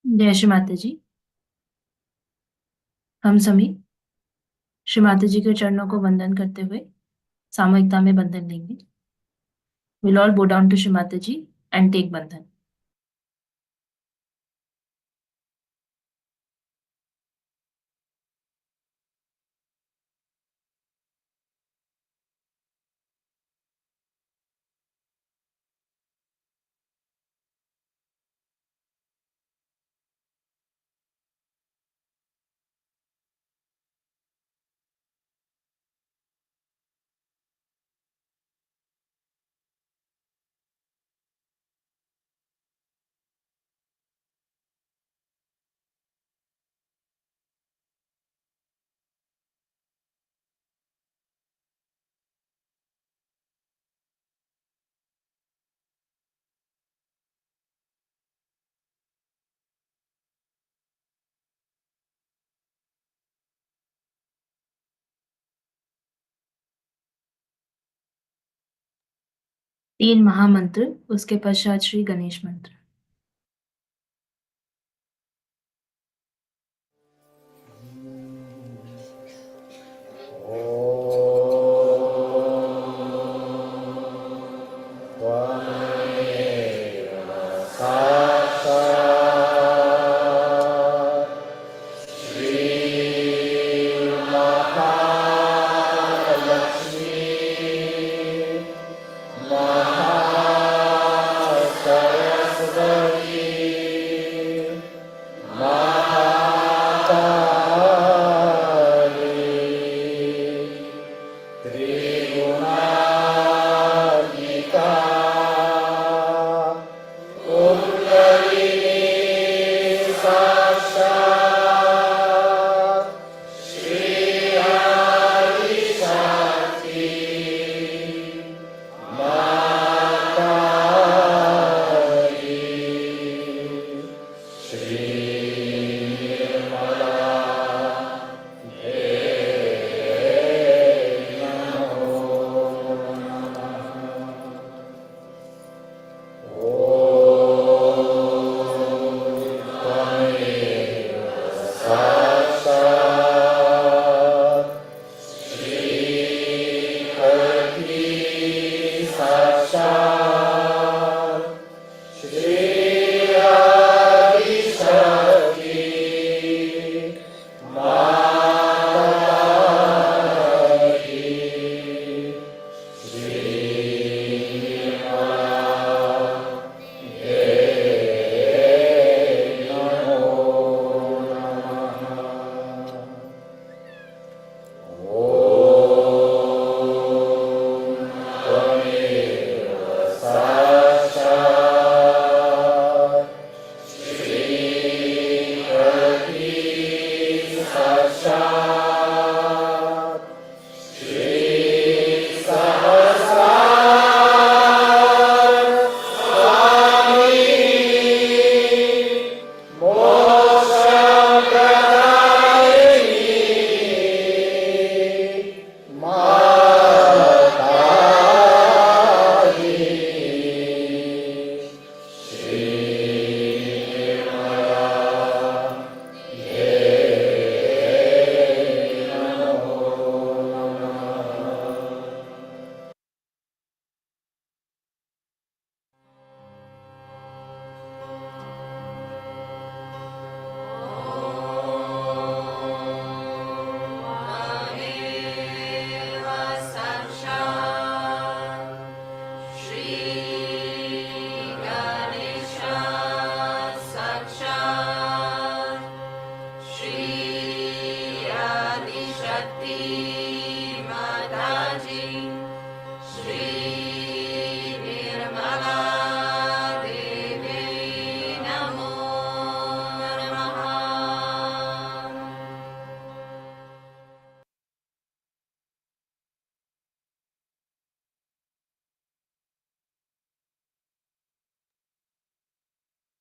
जय श्री माता जी। हम सभी श्री माता जी के चरणों को वंदन करते हुए सामूहिकता में बंधन लेंगे। We'll all bow down to Shri Mata ji and take बंधन। 3 महामंत्र, उसके पश्चात श्री गणेश मंत्र।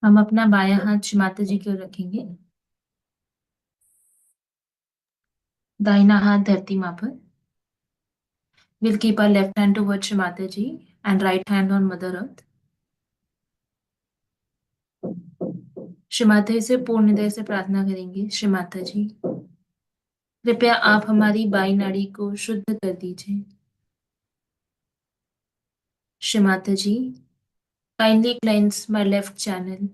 हम अपना बायां हाथ श्री माता जी की ओर रखेंगे, दाहिना हाथ धरती माँ पर। We'll keep our left hand towards Shri Mata ji and right hand on Mother Earth. Shri Mata से पूर्ण हृदय से प्रार्थना करेंगे। श्री माता जी, कृपया आप हमारी बाई नाड़ी को शुद्ध कर दीजिए। Shri Mata ji, kindly cleanse my left channel.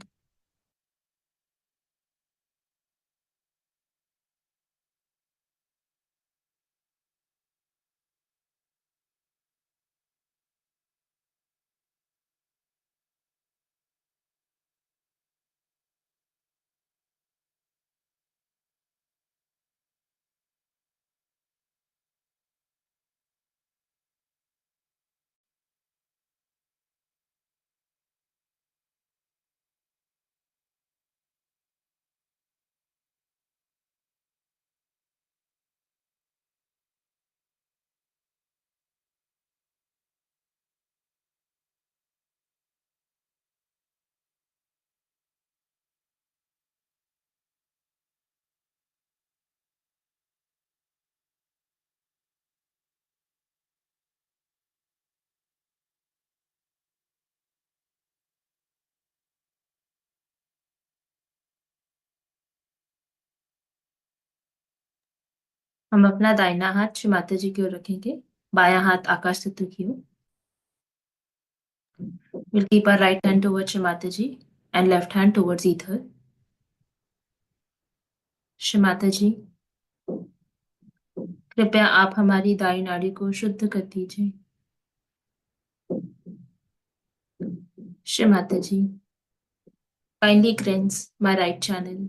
हम अपना दाहिना हाथ श्री माता जी की ओर रखेंगे, बायां हाथ आकाश तत्व की ओर। We'll keep our right hand towards Shri Mataji and left hand towards ether. Shri Mataji, कृपया आप हमारी दाई नाड़ी को शुद्ध कर दीजिए। Shri Mataji, kindly cleanse my right channel.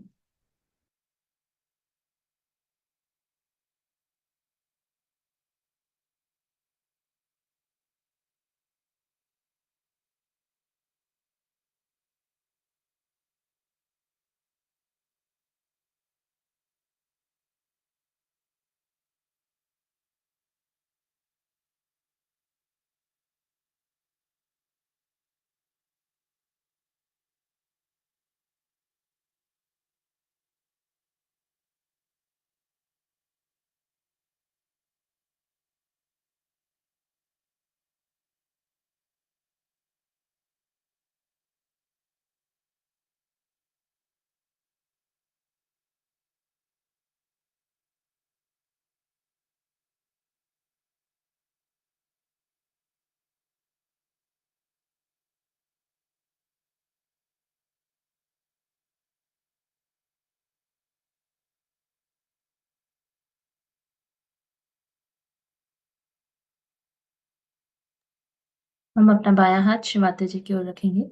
हम अपना बायां हाथ श्री माता जी की ओर रखेंगे,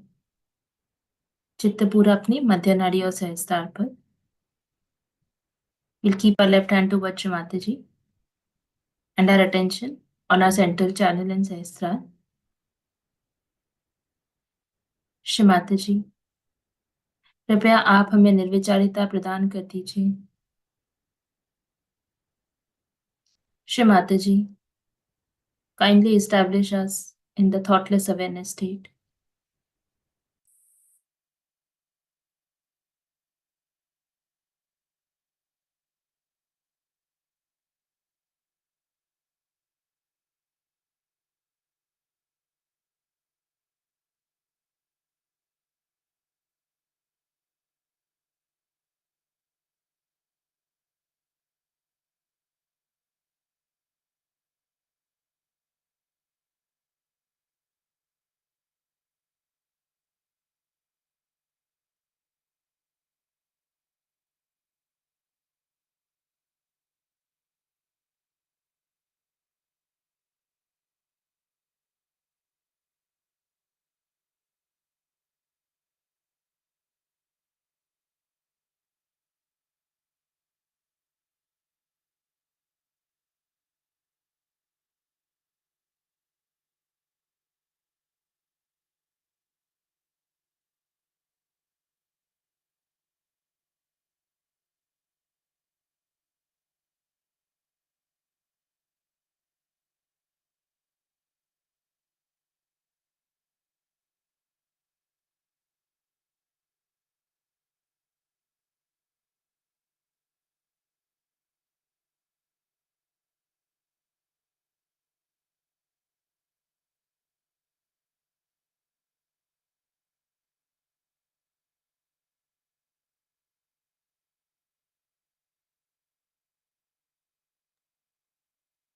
चित्त पूरा अपनी मध्य नाड़ी और सहस्त्रार पर। We'll keep our left hand towards Shri Mataji and our attention on our central channel and सहस्त्रार। Shri Mataji, कृपया आप हमें निर्विचारिता प्रदान कर दीजिए। Shri Mataji, kindly establish us in the thoughtless awareness state.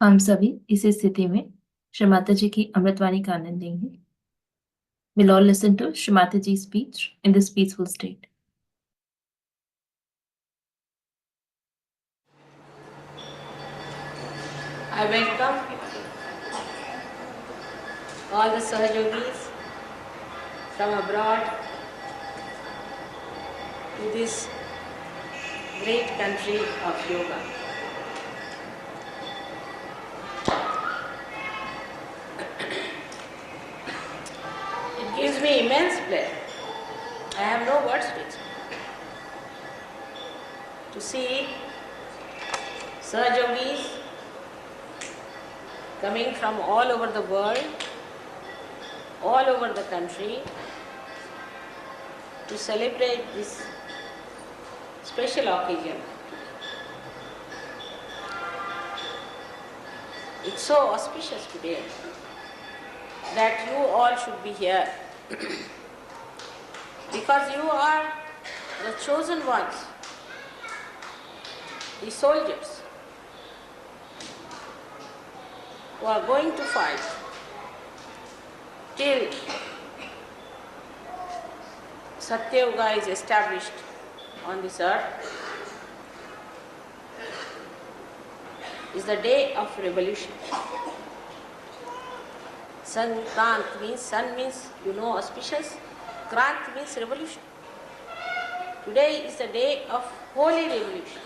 हम सभी इसी स्थिति में श्री माता जी की अमृतवाणी का आनंद लेंगे. We'll all listen to Shri Mataji's speech in this peaceful state. I welcome all the Sahajogis from abroad to this great country of yoga. It gives me immense pleasure. I have no words to explain. To see Sahajogis coming from all over the world, all over the country, to celebrate this special occasion. It's so auspicious today that you all should be here because you are the chosen ones, the soldiers who are going to fight till Satya Yuga is established on this earth. Is the day of revolution. Sankrant means sun means auspicious. Krant means revolution. Today is the day of holy revolution.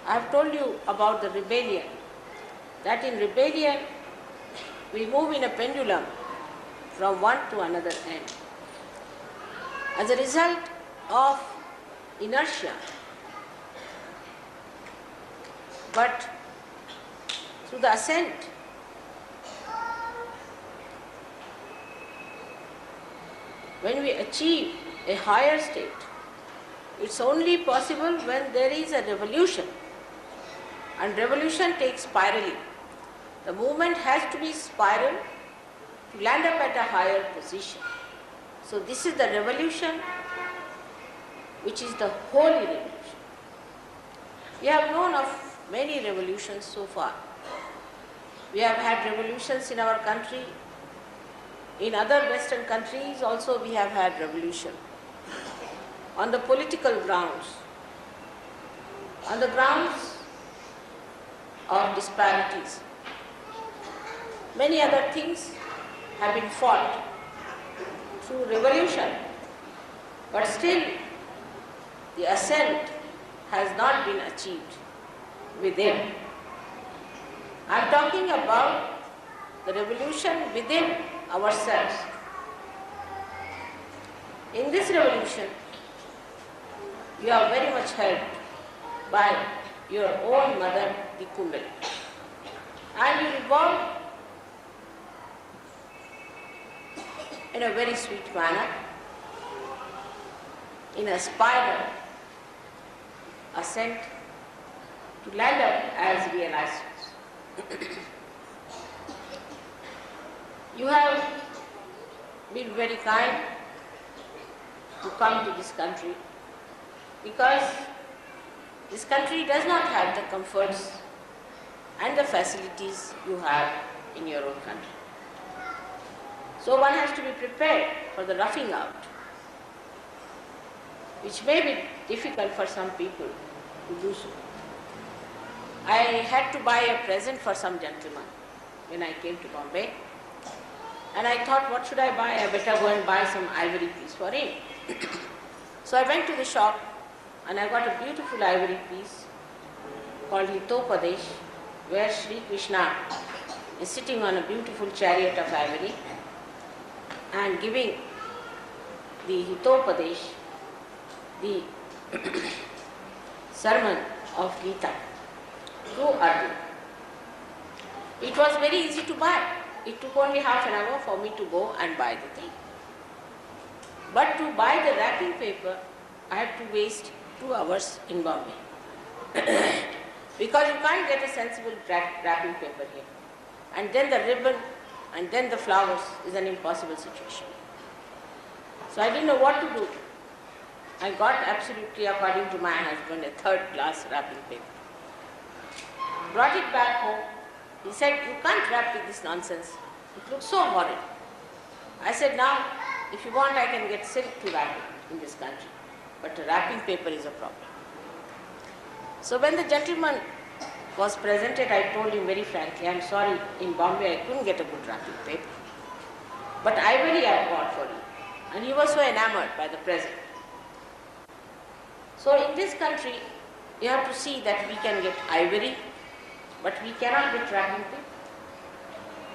I have told you about the rebellion. That in rebellion we move in a pendulum from one to another end. As a result of inertia, but through the ascent, when we achieve a higher state, it's only possible when there is a revolution, and revolution takes spirally. The movement has to be spiral to land up at a higher position. So this is the revolution, which is the holy revolution. We have known of many revolutions so far. We have had revolutions in our country. In other Western countries also we have had revolution. On the political grounds, on the grounds of disparities. Many other things have been fought through revolution, but still the ascent has not been achieved within. I am talking about the revolution within ourselves. In this revolution, you are very much helped by your own mother, the Kundali. And you revolve in a very sweet manner, in a spiral ascent to land up as realizers. You have been very kind to come to this country because this country does not have the comforts and the facilities you have in your own country. So one has to be prepared for the roughing out, which may be difficult for some people to do so. I had to buy a present for some gentleman when I came to Bombay, and I thought, what should I buy? I better go and buy some ivory piece for him. So I went to the shop and I got a beautiful ivory piece called Hitopadesh, where Sri Krishna is sitting on a beautiful chariot of ivory and giving the Hitopadesh, the sermon of Gita, to Arjuna. It was very easy to buy. It took only half an hour for me to go and buy the thing. But to buy the wrapping paper, I had to waste 2 hours in Bombay. Because you can't get a sensible wrapping paper here. And then the ribbon and then the flowers is an impossible situation. So I didn't know what to do. I got absolutely, according to my husband, a third class wrapping paper. brought it back home. He said, "You can't wrap with this nonsense. It looks so horrid." I said, "Now, if you want, I can get silk to wrap it in this country. But wrapping paper is a problem." So when the gentleman was presented, I told him very frankly, "I'm sorry, in Bombay I couldn't get a good wrapping paper. But ivory I bought for you." And he was so enamored by the present. So in this country, you have to see that we can get ivory, but we cannot get wrapping paper.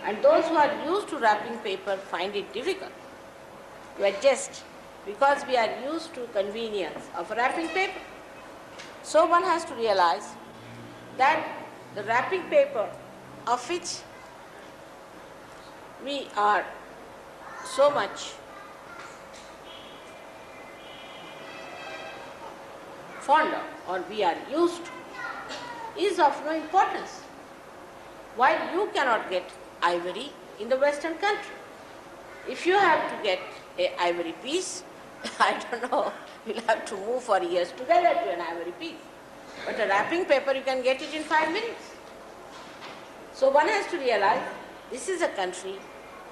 And those who are used to wrapping paper find it difficult to adjust because we are used to convenience of wrapping paper. So one has to realize that the wrapping paper of which we are so much fond of or we are used to is of no importance. While you cannot get ivory in the Western country. If you have to get an ivory piece, I don't know, we'll have to move for years together to an ivory piece. But a wrapping paper, you can get it in 5 minutes. So one has to realize this is a country,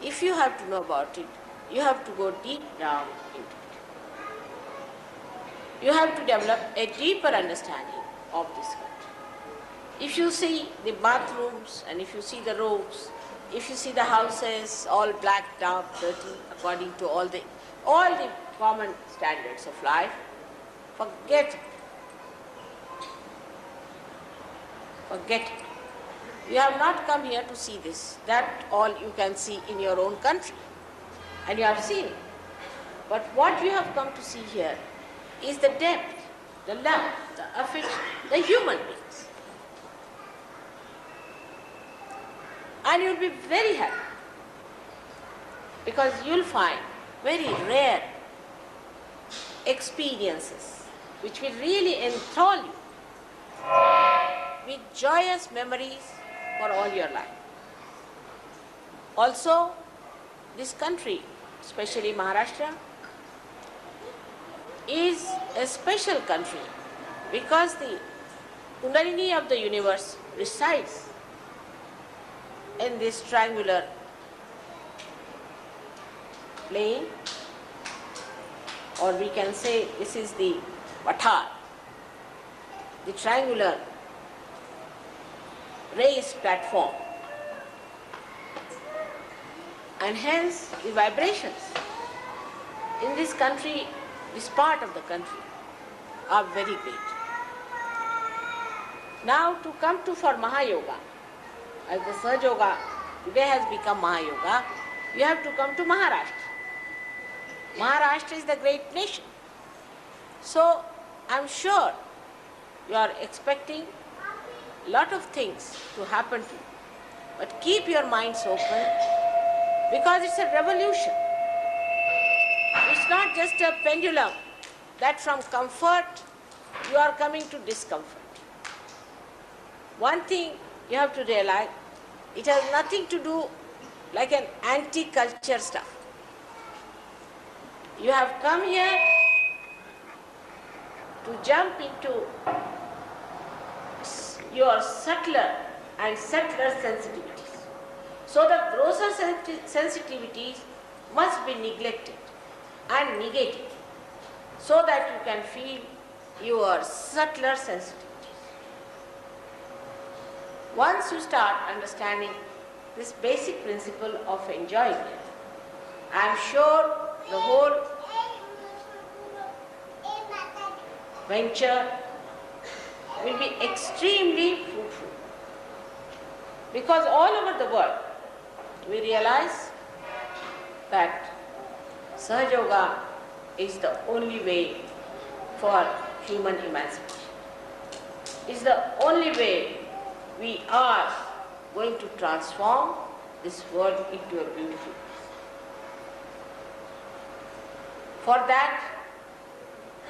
if you have to know about it, you have to go deep down into it. You have to develop a deeper understanding of this country. If you see the bathrooms and if you see the roads, if you see the houses all blacked out, dirty, according to all the common standards of life, forget it. Forget it. You have not come here to see this. That all you can see in your own country. And you have seen it. But what you have come to see here is the depth, the love, the affection, the human beings. And you'll be very happy because you'll find very rare experiences which will really enthrall you with joyous memories for all your life. Also, this country, especially Maharashtra, is a special country because the Kundalini of the universe resides in this triangular plane, or we can say this is the Vatar, the triangular raised platform, and hence the vibrations in this country, this part of the country, are very great. Now to come to for Mahayoga, as the Sahaja Yoga today has become Mahayoga, you have to come to Maharashtra. Maharashtra is the great nation. So I am sure you are expecting a lot of things to happen to you. But keep your minds open because it's a revolution. It's not just a pendulum that from comfort you are coming to discomfort. One thing you have to realize, it has nothing to do like an anti-culture stuff. You have come here to jump into your subtler and subtler sensitivities. So the grosser sensitivities must be neglected and negated so that you can feel your subtler sensitivities. Once you start understanding this basic principle of enjoyment, I am sure the whole venture will be extremely fruitful. Because all over the world, we realize that Sahaja Yoga is the only way for human emancipation. It's the only way we are going to transform this world into a beautiful place. For that,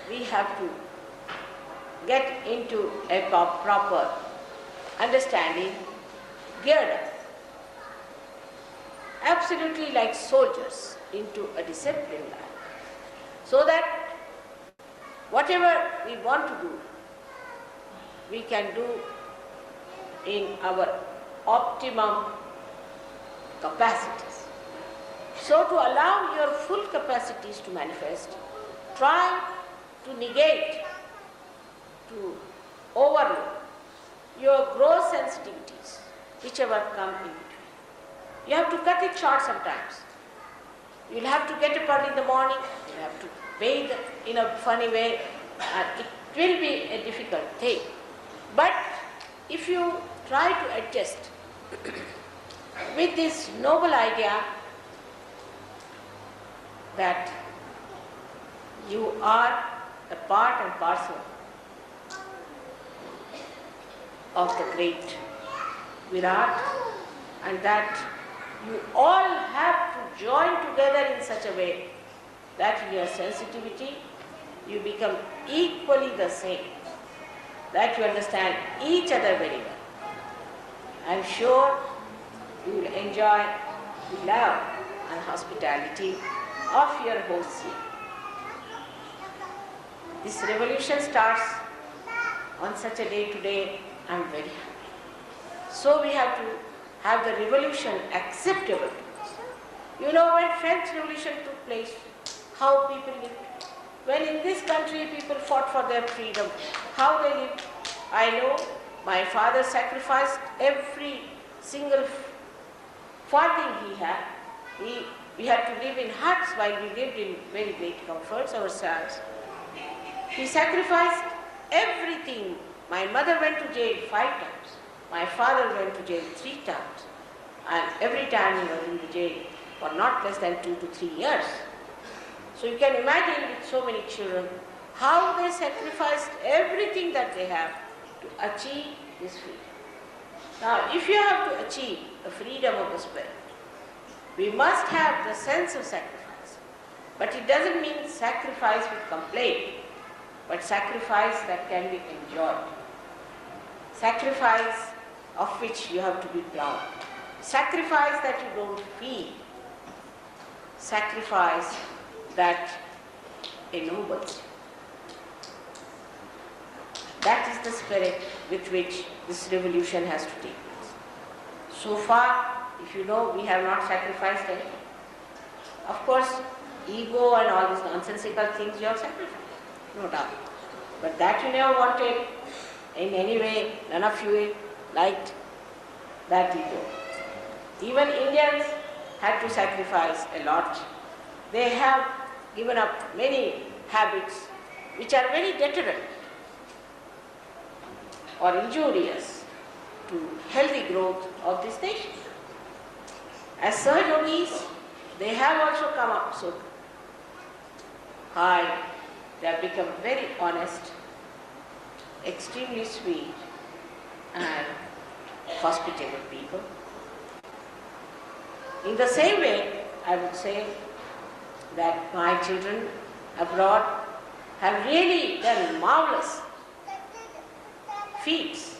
we have to get into a proper understanding, geared up, absolutely like soldiers into a disciplined life, so that whatever we want to do, we can do in our optimum capacities. So to allow your full capacities to manifest, try to negate, to overlook your gross sensitivities, whichever come in between. You have to cut it short sometimes. You'll have to get up early in the morning, you'll have to bathe in a funny way, and it will be a difficult thing. But if you try to adjust with this noble idea that you are a part and parcel of the great Virat, and that you all have to join together in such a way that in your sensitivity you become equally the same, that you understand each other very well. I am sure you will enjoy the love and hospitality of your hosts here. This revolution starts on such a day today. I am very happy. So we have to have the revolution acceptable to us. You know, when French Revolution took place, how people lived. When in this country people fought for their freedom, how they lived. I know my father sacrificed every single farthing he had. We had to live in huts while we lived in very great comforts ourselves. He sacrificed everything. My mother went to jail 5 times. My father went to jail 3 times. And every time he was in the jail for not less than 2 to 3 years. So you can imagine with so many children how they sacrificed everything that they have to achieve this freedom. Now, if you have to achieve the freedom of the spirit, we must have the sense of sacrifice. But it doesn't mean sacrifice with complaint, but sacrifice that can be enjoyed. Sacrifice of which you have to be proud. Sacrifice that you don't feel. Sacrifice that ennobles you. That is the spirit with which this revolution has to take place. So far, if you know, we have not sacrificed anything. Of course, ego and all these nonsensical things you have sacrificed, no doubt. But that you never wanted in any way, none of you liked that ego. Even Indians had to sacrifice a lot. They have given up many habits which are very deterrent or injurious to healthy growth of this nation. As Sahajogis, they have also come up so high. They have become very honest, extremely sweet and hospitable people. In the same way, I would say that my children abroad have really done marvelous feats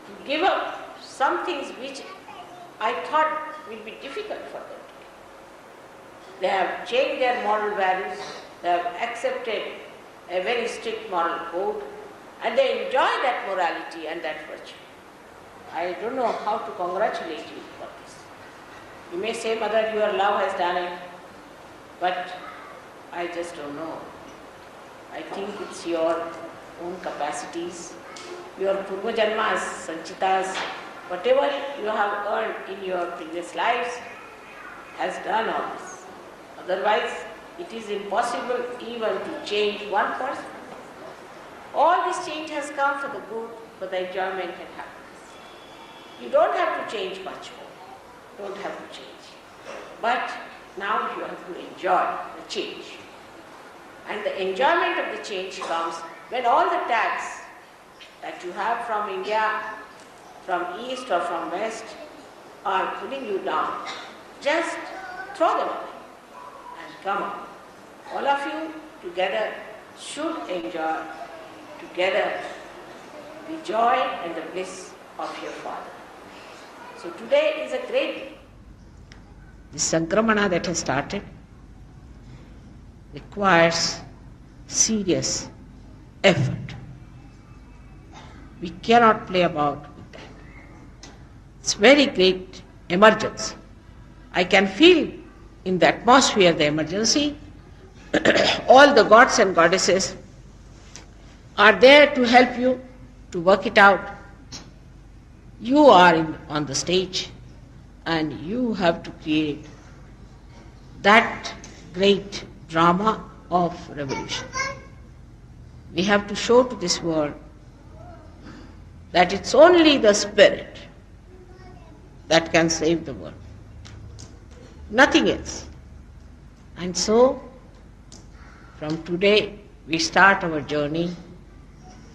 to give up some things which I thought will be difficult for them to do. They have changed their moral values, they have accepted a very strict moral code, and they enjoy that morality and that virtue. I don't know how to congratulate you for this. You may say, Mother, your love has done it, but I just don't know. I think it's your own capacities, your purva janmas, sanchitas, whatever you have earned in your previous lives has done all this. Otherwise, it is impossible even to change one person. All this change has come for the good, for the enjoyment and happiness. You don't have to change much more. Don't have to change. But now you have to enjoy the change. And the enjoyment of the change comes when all the tags that you have from India, from east or from west, are pulling you down. Just throw them away and come up. All of you together should enjoy together the joy and the bliss of your Father. So today is a great day. The Sankramana that has started requires serious effort. We cannot play about with that. It's very great emergency. I can feel in the atmosphere the emergency. All the gods and goddesses are there to help you to work it out. You are on the stage and you have to create that great drama of revolution. We have to show to this world that it's only the spirit that can save the world, nothing else. And so, from today, we start our journey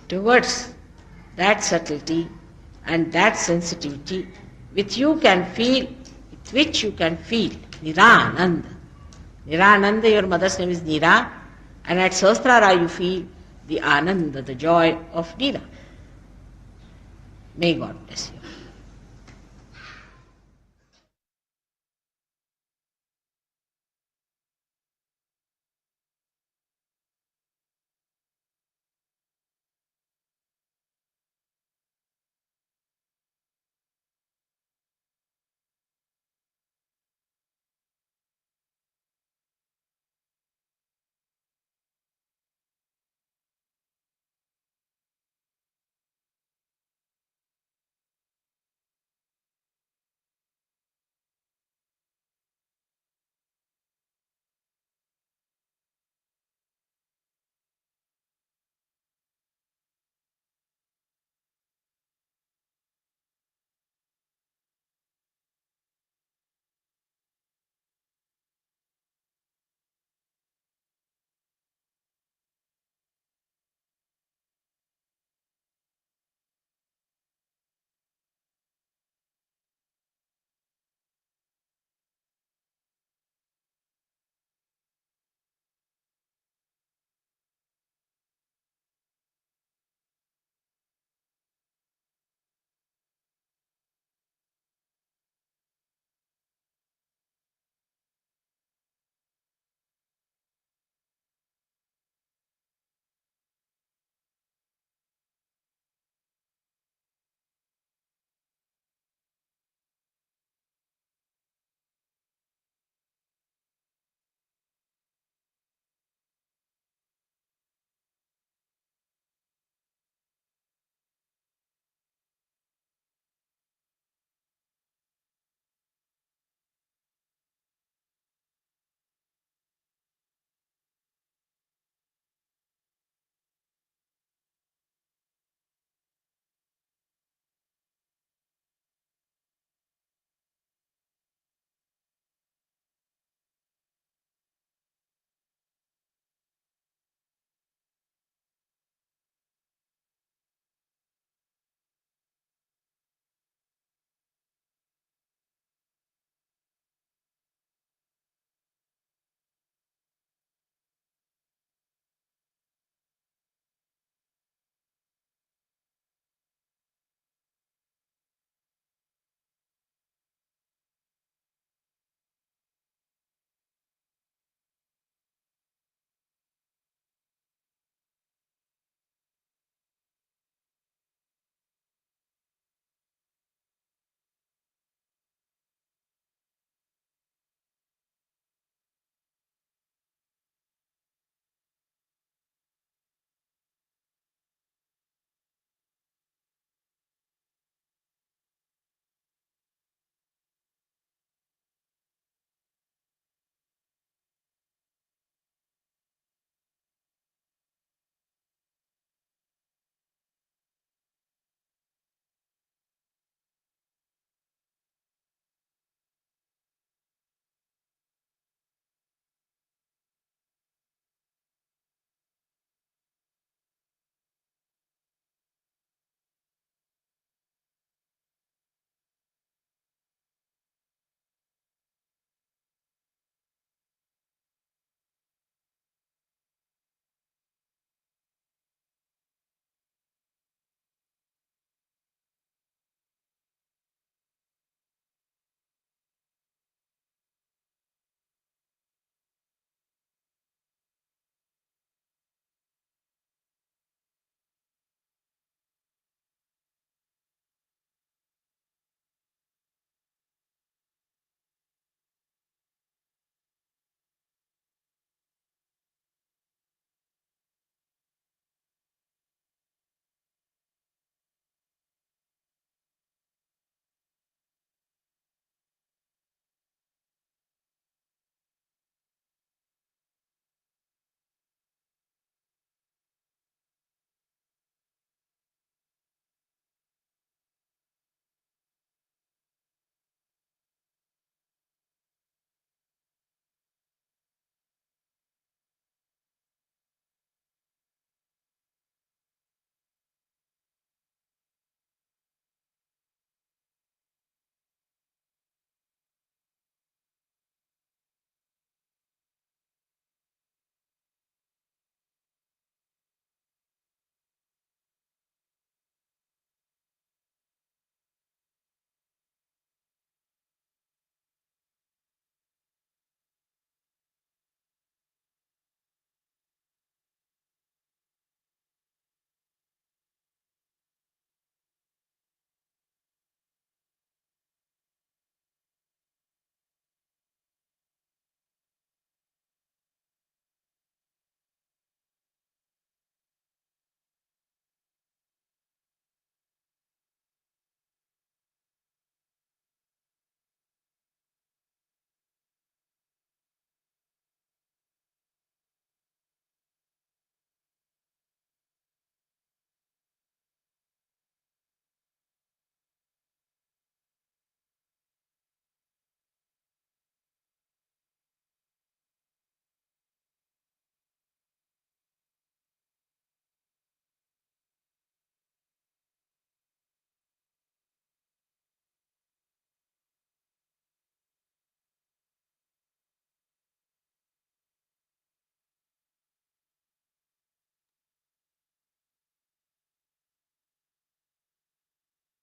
towards that subtlety and that sensitivity with which you can feel Nirananda. Nirananda, your mother's name is Nira, and at Sahasrara you feel the Ananda, the joy of Nira. May God bless you.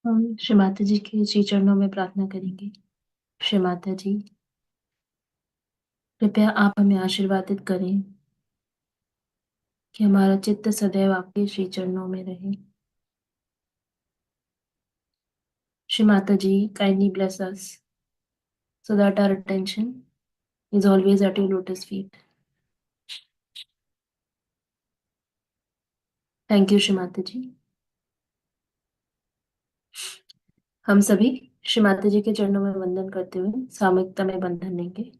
हम श्री माता जी के श्री चरणों में प्रार्थना करेंगे। श्री माता जी, कृपया आप हमें आशीर्वादित करें कि हमारा चित्त सदैव आपके श्री चरणों में रहे। श्री माता जी, kindly bless us so that our attention is always at your lotus feet. Thank you Shri Mata जी। हम सभी श्री माता जी के चरणों में वंदन करते हुए सामूहिकता में बंधन लेंगे।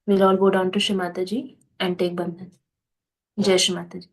We'll all bow down to Shri Mata ji and take bandhan. Jai Shri Mata ji.